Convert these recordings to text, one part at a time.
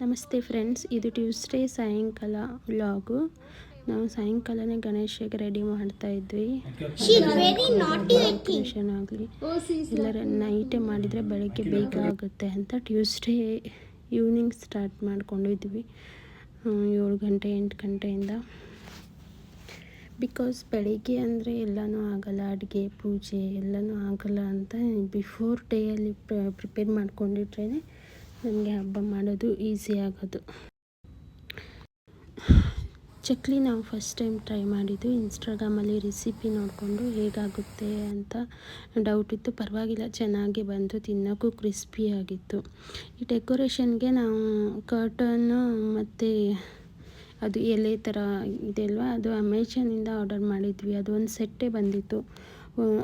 ನಮಸ್ತೆ ಫ್ರೆಂಡ್ಸ್, ಇದು ಟ್ಯೂಸ್ಡೇ ಸಾಯಂಕಾಲ ವ್ಲಾಗು. ನಾವು ಸಾಯಂಕಾಲನೇ ಗಣೇಶಗೆ ರೆಡಿ ಮಾಡ್ತಾ ಇದ್ವಿ. ಡೆಕೋರೇಷನ್ ಆಗಲಿ ಎಲ್ಲರ ನೈಟೇ ಮಾಡಿದರೆ ಬೆಳಗ್ಗೆ ಬೇಗ ಆಗುತ್ತೆ ಅಂತ ಟ್ಯೂಸ್ಡೇ ಈವ್ನಿಂಗ್ ಸ್ಟಾರ್ಟ್ ಮಾಡ್ಕೊಂಡಿದ್ವಿ 7 ಗಂಟೆ 8 ಗಂಟೆಯಿಂದ. ಬಿಕಾಸ್ ಬೆಳಿಗ್ಗೆ ಅಂದರೆ ಎಲ್ಲನೂ ಆಗಲ್ಲ, ಅಡುಗೆ ಪೂಜೆ ಎಲ್ಲನೂ ಆಗಲ್ಲ ಅಂತ ಬಿಫೋರ್ ಡೇಯಲ್ಲಿ ಪ್ರಿಪೇರ್ ಮಾಡ್ಕೊಂಡಿಟ್ರೇ ನಮಗೆ ಹಬ್ಬ ಮಾಡೋದು ಈಸಿ ಆಗೋದು. ಚಕ್ಲಿ ನಾವು ಫಸ್ಟ್ ಟೈಮ್ ಟ್ರೈ ಮಾಡಿದ್ದು. ಇನ್ಸ್ಟಾಗ್ರಾಮಲ್ಲಿ ರೆಸಿಪಿ ನೋಡಿಕೊಂಡು ಹೇಗಾಗುತ್ತೆ ಅಂತ ಡೌಟ್ ಇತ್ತು. ಪರವಾಗಿಲ್ಲ, ಚೆನ್ನಾಗಿ ಬಂತು, ತಿನ್ನೋಕ್ಕೂ ಕ್ರಿಸ್ಪಿಯಾಗಿತ್ತು. ಈ ಡೆಕೋರೇಷನ್ಗೆ ನಾವು ಕರ್ಟನ್ನು ಮತ್ತು ಅದು ಎಲೆ ಥರ ಇದೆ ಅಲ್ವಾ, ಅದು ಅಮೆಝಾನಿಂದ ಆರ್ಡರ್ ಮಾಡಿದ್ವಿ. ಅದು ಒಂದು ಸೆಟ್ಟೇ ಬಂದಿತ್ತು.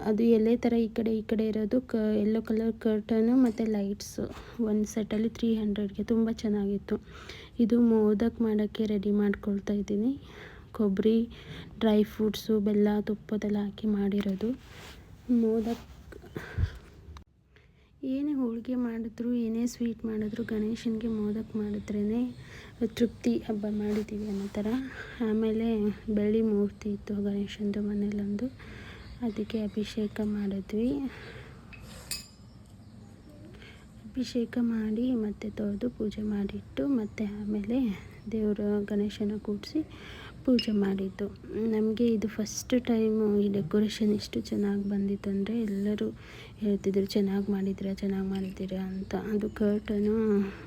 ಅದು ಎಲೆ ಥರ ಈ ಕಡೆ ಇರೋದು ಯೆಲ್ಲೋ ಕಲರ್ ಕರ್ಟನು ಮತ್ತು ಲೈಟ್ಸು ಒಂದು ಸೆಟ್ಟಲ್ಲಿ 300ಗೆ ತುಂಬ ಚೆನ್ನಾಗಿತ್ತು. ಇದು ಮೋದಕ್ ಮಾಡೋಕ್ಕೆ ರೆಡಿ ಮಾಡ್ಕೊಳ್ತಾ ಇದ್ದೀನಿ. ಕೊಬ್ಬರಿ, ಡ್ರೈ ಫ್ರೂಟ್ಸು, ಬೆಲ್ಲ, ತುಪ್ಪದೆಲ್ಲ ಹಾಕಿ ಮಾಡಿರೋದು ಮೋದಕ್. ಏನೇ ಹೋಳಿಗೆ ಮಾಡಿದ್ರು, ಏನೇ ಸ್ವೀಟ್ ಮಾಡಿದ್ರು ಗಣೇಶನಿಗೆ ಮೋದಕ್ ಮಾಡಿದ್ರೇ ತೃಪ್ತಿ. ಹಬ್ಬ ಮಾಡಿದ್ದೀವಿ ಅನ್ನೋ ಥರ. ಆಮೇಲೆ ಬೆಳ್ಳಿ ಮೂರ್ತಿ ಇತ್ತು ಗಣೇಶಂದು ಮನೇಲೊಂದು, ಅದಕ್ಕೆ ಅಭಿಷೇಕ ಮಾಡಿದ್ವಿ. ಅಭಿಷೇಕ ಮಾಡಿ ಮತ್ತು ತೊಳೆದು ಪೂಜೆ ಮಾಡಿಟ್ಟು ಮತ್ತು ಆಮೇಲೆ ದೇವರ ಗಣೇಶನ ಕೂಡಿಸಿ ಪೂಜೆ ಮಾಡಿದ್ದು. ನಮಗೆ ಇದು ಫಸ್ಟ್ ಟೈಮು ಈ ಡೆಕೋರೇಷನ್ ಇಷ್ಟು ಚೆನ್ನಾಗಿ ಬಂದಿತ್ತು ಅಂದರೆ ಎಲ್ಲರೂ ಹೇಳ್ತಿದ್ರು ಚೆನ್ನಾಗಿ ಮಾಡಿದ್ದೀರಾ ಅಂತ. ಅದು ಕರ್ಟನು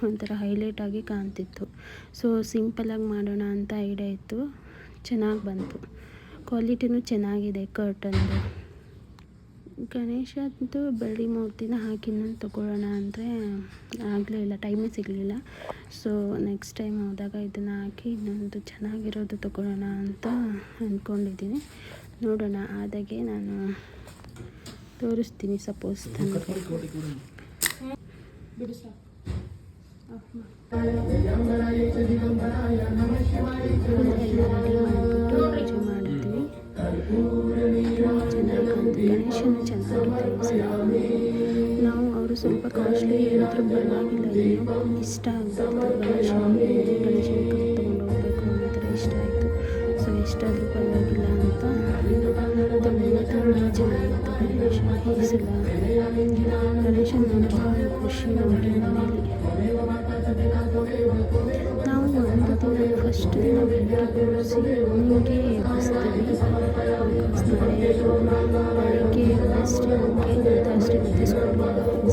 ಒಂಥರ ಹೈಲೈಟಾಗಿ ಕಾಣ್ತಿತ್ತು. ಸೊ ಸಿಂಪಲಾಗಿ ಮಾಡೋಣ ಅಂತ ಐಡಿಯಾ ಇತ್ತು. ಚೆನ್ನಾಗಿ ಬಂತು, ಕ್ವಾಲಿಟಿನೂ ಚೆನ್ನಾಗಿದೆ ಕರ್ಟನ್ದು. ಗಣೇಶದ್ದು ಬೆಳ್ಳಿ ಮೂರ್ತಿನ ಹಾಕಿ ಇನ್ನೊಂದು ತೊಗೊಳ್ಳೋಣ ಅಂದರೆ ಆಗಲೇ ಇಲ್ಲ, ಟೈಮೇ ಸಿಗಲಿಲ್ಲ. ಸೊ ನೆಕ್ಸ್ಟ್ ಟೈಮ್ ಹೋದಾಗ ಇದನ್ನು ಹಾಕಿ ಇನ್ನೊಂದು ಚೆನ್ನಾಗಿರೋದು ತೊಗೊಳ್ಳೋಣ ಅಂತ ಅಂದ್ಕೊಂಡಿದ್ದೀನಿ. ನೋಡೋಣ, ಆದಾಗೆ ನಾನು ತೋರಿಸ್ತೀನಿ. ಸಪೋಸ್ ಪೂಜೆ ಮಾಡಿದ್ವಿ. ಗಣೇಶನ ಚೆನ್ನಾಗಿರುತ್ತೆ. ನಾವು ಅವರು ಸ್ವಲ್ಪ ಕಾಸ್ಟ್ಲಿ ಹೇಳಿದ್ರು ಪರವಾಗಿಲ್ಲ, ಏನೋ ಇಷ್ಟ ಆಗ್ತಿತ್ತು. ಗಣೇಶನ ತೊಗೊಂಡು ಹೋಗ್ಬೇಕು ಅನ್ನೋ ಥರ ಇಷ್ಟ ಆಯಿತು. ಸೊ ಎಷ್ಟಾದರೂ ಪರವಾಗಿಲ್ಲ ಅಂತ ತುಂಬ ಚೆನ್ನಾಗಿತ್ತು ಗಣೇಶ. ಈ ಸಲ ಗಣೇಶನ ನೋಡೋದು ಖುಷಿ ನಮಗೆ ಮನೆಯಲ್ಲಿ. ನಾವು ಒಂದು ದಿನ ಫಸ್ಟ್ ದಿನ ಬೆಳಗ್ಗೆ ಕೂರಿಸಿ ನಿಮಗೆ ಎಬ್ಬಿಸ್ತೀವಿ. ಬಿಕಾಸ್ ಬೆಳಗ್ಗೆ ವೆಡ್ನೆಸ್ಡೇ ಹೋಗಿ ಥರ್ಸ್ಡೇ ಮತ್ತು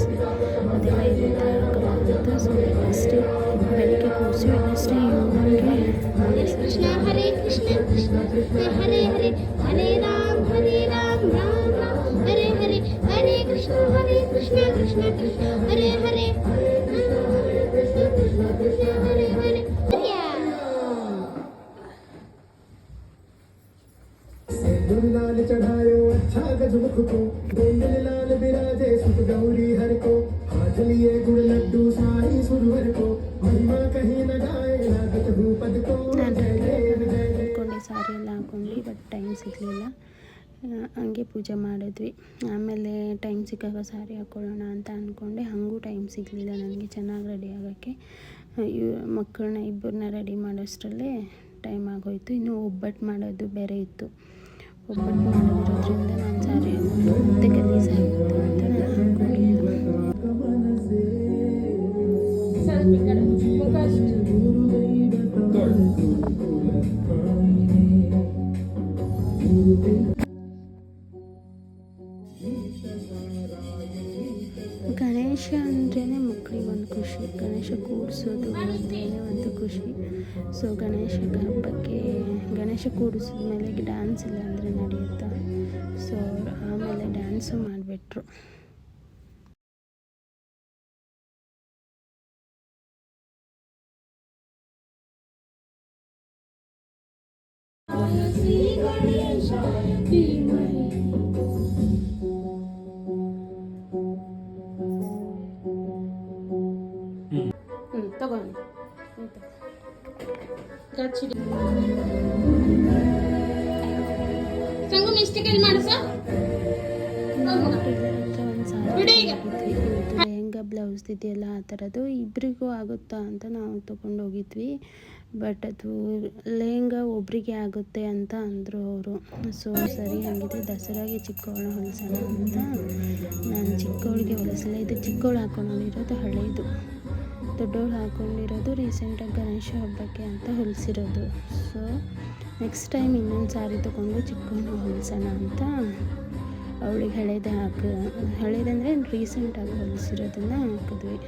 ಸ್ಕೂಲ್ ಅದೆಲ್ಲ ಇರುತ್ತೆ ಆಗಲ್ಲ ಅಂತ. ಸೊ ವೆಡ್ನೆಸ್ಡೇ ಬೆಳಗ್ಗೆ ಕೂರಿಸಿ ವೆಡ್ನೆಸ್ಡೇ ಇವನಿಗೆ ಹರೇ ಕೃಷ್ಣ ಕೃಷ್ಣ ಹರೇ ಹರೇ ಹರೇ ರಾಮ್ ರಾಮ್ ರಾಮ್ ಹರೇ ಹರೇ ಹರೇ ಕೃಷ್ಣ ಕೃಷ್ಣ ಕೃಷ್ಣ ಹರೇ ಹರೇ लाल चढ़ायो अच्छा गजमुख को, गोंदल लाल बिराजे सुत गौरी हर को, हाथ लिए गुड़ लड्डू साई सुरवर को, महिमा कहीं न गाए लागत हूँ पद को। ಹಾಕ್ಕೊಂಡು ಸಾರಿ ಎಲ್ಲ ಹಾಕ್ಕೊಂಡು ಬಟ್ ಟೈಮ್ ಸಿಗಲಿಲ್ಲ, ಹಂಗೆ ಪೂಜೆ ಮಾಡಿದ್ವಿ. ಆಮೇಲೆ ಟೈಮ್ ಸಿಕ್ಕಾಗ ಸಾರಿ ಹಾಕ್ಕೊಳ್ಳೋಣ ಅಂತ ಅಂದ್ಕೊಂಡೆ, ಹಾಗೂ ಟೈಮ್ ಸಿಗಲಿಲ್ಲ ನನಗೆ ಚೆನ್ನಾಗಿ ರೆಡಿ ಆಗೋಕ್ಕೆ. ಮಕ್ಕಳನ್ನ ಇಬ್ಬರನ್ನ ರೆಡಿ ಮಾಡೋಷ್ಟರಲ್ಲೇ ಟೈಮ್ ಆಗೋಯಿತು. ಇನ್ನು ಒಬ್ಬಟ್ಟು ಮಾಡೋದು ಬೇರೆ ಇತ್ತು. ಒಬ್ಬಟ್ಟು ಮಾಡೋದಿರೋದ್ರಿಂದ ನಾನು ಸಾರಿ ಹಾಕ್ಕೊಂಡು ಮತ್ತೆ ಗಲೀಜಾಗುತ್ತೆ ಅಂತ ನಾನು ಅಂದ್ಕೊಂಡಿದ್ದು. ಗಣೇಶ ಅಂದ್ರೇ ಮಕ್ಕಳಿಗೆ ಒಂದು ಖುಷಿ, ಗಣೇಶ ಕೂಡಿಸೋದು ಅಂದ್ರೇ ಒಂದು ಖುಷಿ. ಸೊ ಗಣೇಶ ಹಬ್ಬಕ್ಕೆ ಗಣೇಶ ಕೂಡಿಸಿದ ಮೇಲೆ ಡ್ಯಾನ್ಸ್ ಇಲ್ಲ ಅಂದರೆ ನಡೆಯುತ್ತಾ. ಸೊ ಆಮೇಲೆ ಡ್ಯಾನ್ಸು ಮಾಡಿಬಿಟ್ರು. ತಗೊಂಡು ಸಂಗು ಮಿಸ್ಟೇಕಲ್ಲಿ ಮಾಡಿಸ ಒಂದು ಸಾರಿ ಬ್ಲೌಸ್ ಇದೆಯಲ್ಲ ಆ ಥರದ್ದು ಇಬ್ಬರಿಗೂ ಆಗುತ್ತಾ ಅಂತ ನಾವು ತೊಗೊಂಡೋಗಿದ್ವಿ. ಬಟ್ ಅದು ಲೆಹಂಗಾ ಒಬ್ಬರಿಗೆ ಆಗುತ್ತೆ ಅಂತ ಅಂದರು ಅವರು. ಸೊ ಸರಿ ಹಾಗಿದ್ರೆ ದಸರಾಗೆ ಚಿಕ್ಕವಳನ್ನ ಹೊಲಿಸೋಣ ಅಂತ ನಾನು ಚಿಕ್ಕವಳಿಗೆ ಹೊಲಿಸಲಿಲ್ಲ. ಇದು ಚಿಕ್ಕವಳು ಹಾಕೊಂಡಿರೋದು ಹಳೇದು, ದೊಡ್ಡವಳು ಹಾಕ್ಕೊಂಡಿರೋದು ರೀಸೆಂಟಾಗಿ ಗಣೇಶ ಹಬ್ಬಕ್ಕೆ ಅಂತ ಹೊಲಿಸಿರೋದು. ಸೊ ನೆಕ್ಸ್ಟ್ ಟೈಮ್ ಇನ್ನೊಂದು ಸಾರಿ ತೊಗೊಂಡು ಚಿಕ್ಕವಳನ್ನ ಹೊಲಿಸೋಣ ಅಂತ ಅವಳಿಗೆ ಹಳೇದಂದರೆ ರೀಸೆಂಟಾಗಿ ಹೊಲಿಸಿರೋದನ್ನು ಹಾಕಿದ್ವಿ.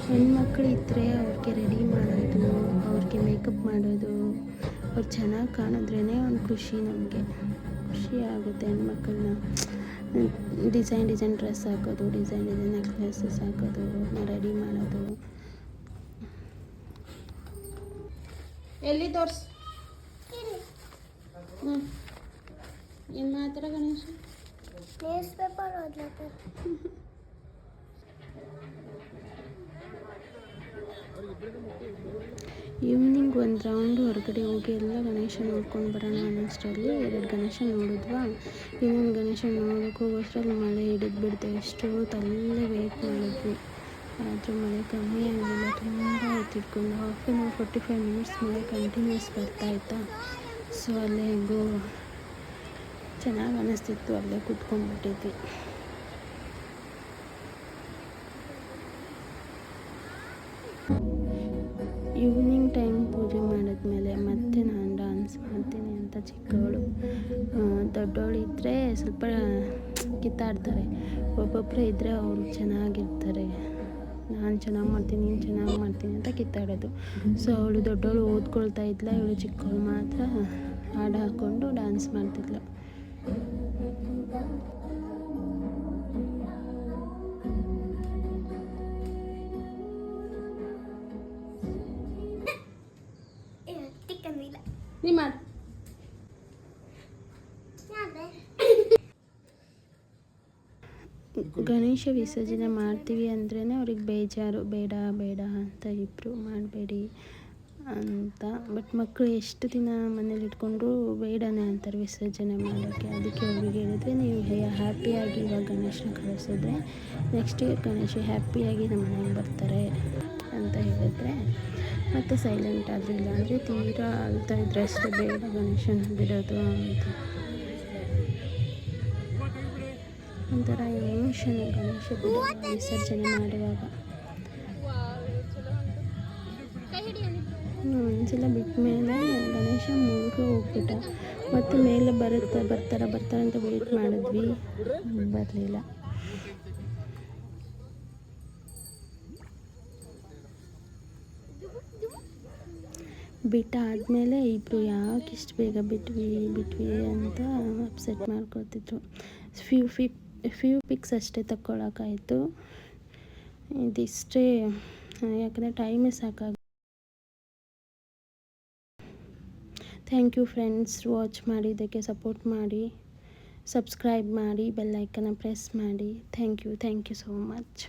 ಹೆಣ್ಮಕ್ಳು ಇದ್ದರೆ ಅವ್ರಿಗೆ ರೆಡಿ ಮಾಡೋದು, ಅವ್ರಿಗೆ ಮೇಕಪ್ ಮಾಡೋದು, ಅವ್ರು ಚೆನ್ನಾಗಿ ಕಾಣಿದ್ರೇ ಒಂದು ಖುಷಿ, ನಮಗೆ ಖುಷಿ ಆಗುತ್ತೆ. ಹೆಣ್ಮಕ್ಳನ್ನ ಡಿಸೈನ್ ಡ್ರೆಸ್ ಹಾಕೋದು, ಡಿಸೈನ್ ನೆಕ್ಲೆಸಸ್ ಹಾಕೋದು, ಅವ್ರನ್ನ ರೆಡಿ ಮಾಡೋದು. ಎಲ್ಲಿ ತೋರ್ಸು ಏನು ಮಾಡ್ತಾರ ಗಣೇಶ? ನ್ಯೂಸ್ ಪೇಪರ್ ಓದ್ಲತ್ತಾರ. ಈವ್ನಿಂಗ್ ಒಂದು ರೌಂಡ್ ಹೊರಗಡೆ ಹೋಗಿ ಎಲ್ಲ ಗಣೇಶ ನೋಡ್ಕೊಂಡು ಬರೋಣ ಅನ್ನೋಷ್ಟರಲ್ಲಿ 2 ಗಣೇಶ ನೋಡಿದ್ವಾ. ಇನ್ನೊಂದು ಗಣೇಶ ನೋಡೋಕೆ ಹೋಗೋಷ್ಟರಲ್ಲಿ ಮಳೆ ಹಿಡಿದ್ಬಿಡ್ತು. ಎಷ್ಟೊತ್ತಲ್ಲೇ ವೆಯ್ಟ್ ಮಾಡಿದ್ವಿ, ಆದರೂ ಮಳೆ ಕಮ್ಮಿ ಆಗಲಿಲ್ಲ. ತುಂಬ ಹೊತ್ತಿಟ್ಕೊಂಡು 1/2 hour 45 minutes ಮಳೆ ಕಂಟಿನ್ಯೂಸ್ ಬರ್ತಾಯಿತ್ತಾ. ಸೊ ಅಲ್ಲೇ ಹೆಂಗೋ ಚೆನ್ನಾಗಿ ಅನ್ನಿಸ್ತಿತ್ತು, ಅಲ್ಲೇ ಕೂತ್ಕೊಂಡ್ಬಿಟ್ಟಿದ್ವಿ. ಈವ್ನಿಂಗ್ ಟೈಮ್ ಪೂಜೆ ಮಾಡಿದ್ಮೇಲೆ ಮತ್ತೆ ನಾನು ಡ್ಯಾನ್ಸ್ ಮಾಡ್ತೀನಿ ಅಂತ ಚಿಕ್ಕವಳು, ದೊಡ್ಡವಳು ಇದ್ದರೆ ಸ್ವಲ್ಪ ಕಿತ್ತಾಡ್ತಾರೆ, ಒಬ್ಬೊಬ್ಬರೇ ಇದ್ದರೆ ಅವರು ಚೆನ್ನಾಗಿರ್ತಾರೆ. ನಾನು ಚೆನ್ನಾಗಿ ಮಾಡ್ತೀನಿ, ನೀನು ಚೆನ್ನಾಗಿ ಮಾಡ್ತೀನಿ ಅಂತ ಕಿತ್ತಾಡೋದು. ಸೊ ಅವಳು ದೊಡ್ಡವಳು ಓದ್ಕೊಳ್ತಾ ಇದ್ಲ, ಇವಳು ಚಿಕ್ಕವಳು ಮಾತ್ರ ಹಾಡು ಹಾಕ್ಕೊಂಡು ಡ್ಯಾನ್ಸ್ ಮಾಡ್ತಿದ್ಲು. ನೀ ಮಾಡು. ಗಣೇಶ ವಿಸರ್ಜನೆ ಮಾಡ್ತೀವಿ ಅಂದ್ರೇ ಅವ್ರಿಗೆ ಬೇಜಾರು, ಬೇಡ ಅಂತ ಇಬ್ಬರು ಮಾಡಬೇಡಿ ಅಂತ. ಬಟ್ ಮಕ್ಕಳು ಎಷ್ಟು ದಿನ ಮನೇಲಿ ಇಟ್ಕೊಂಡ್ರು ಬೇಡನೇ ಅಂತಾರೆ ವಿಸರ್ಜನೆ ಮಾಡೋಕ್ಕೆ. ಅದಕ್ಕೆ ಅವ್ರಿಗೆ ಹೇಳಿದ್ರೆ, ನೀವು ಹ್ಯಾಪಿಯಾಗಿ ಇವಾಗ ಗಣೇಶನ ಕಳಿಸಿದ್ರೆ ನೆಕ್ಸ್ಟ್ ಇಯರ್ ಗಣೇಶ ಹ್ಯಾಪಿಯಾಗಿ ನಮ್ಮ ಮನೆಗೆ ಬರ್ತಾರೆ ಅಂತ ಹೇಳಿದ್ರೆ ಮತ್ತು ಸೈಲೆಂಟ್ ಆದರೆ, ಇಲ್ಲಾಂದರೆ ತೀರಾ ಅಳ್ತಾ ಇದ್ರೆ ಅಷ್ಟೇ, ಬೇಡ ಗಣೇಶನ ಬಿಡೋದು ಅಂತ. ಒಂಥರ ಎಮೋಷನ್ ಗಣೇಶ ವಿಸರ್ಜನೆ ಮಾಡುವಾಗ. ಒಂದ್ಸಲ ಬಿಟ್ಟ ಮೇಲೆ ಗಣೇಶ ಮುಳುಗಿ ಹೋಗ್ಬಿಟ್ಟ. ಮತ್ತು ಮೇಲೆ ಬರ್ತಾರೆ ಅಂತ ವೆಯ್ಟ್ ಮಾಡಿದ್ವಿ, ಬರಲಿಲ್ಲ. ಬಿಟ್ಟಾದಮೇಲೆ ಇಬ್ಬರು ಯಾಕೆ ಇಷ್ಟು ಬೇಗ ಬಿಟ್ವಿ ಅಂತ ಅಪ್ಸೆಟ್ ಮಾಡ್ಕೊತಿದ್ರು. ಫ್ಯೂ ಪಿಕ್ಸ್ ಅಷ್ಟೇ ತಗೊಳಕ್ಕಾಯಿತು. ಇದಿಷ್ಟೇ, ಯಾಕಂದರೆ ಟೈಮೇ ಸಾಕಾಗ. ಥ್ಯಾಂಕ್ ಯು ಫ್ರೆಂಡ್ಸ್, ವಾಚ್ ಮಾಡಿದ್ದಕ್ಕೆ ಸಪೋರ್ಟ್ ಮಾಡಿ, ಸಬ್ಸ್ಕ್ರೈಬ್ ಮಾಡಿ, ಬೆಲ್ ಐಕನ್ನ ಪ್ರೆಸ್ ಮಾಡಿ. Thank you so much.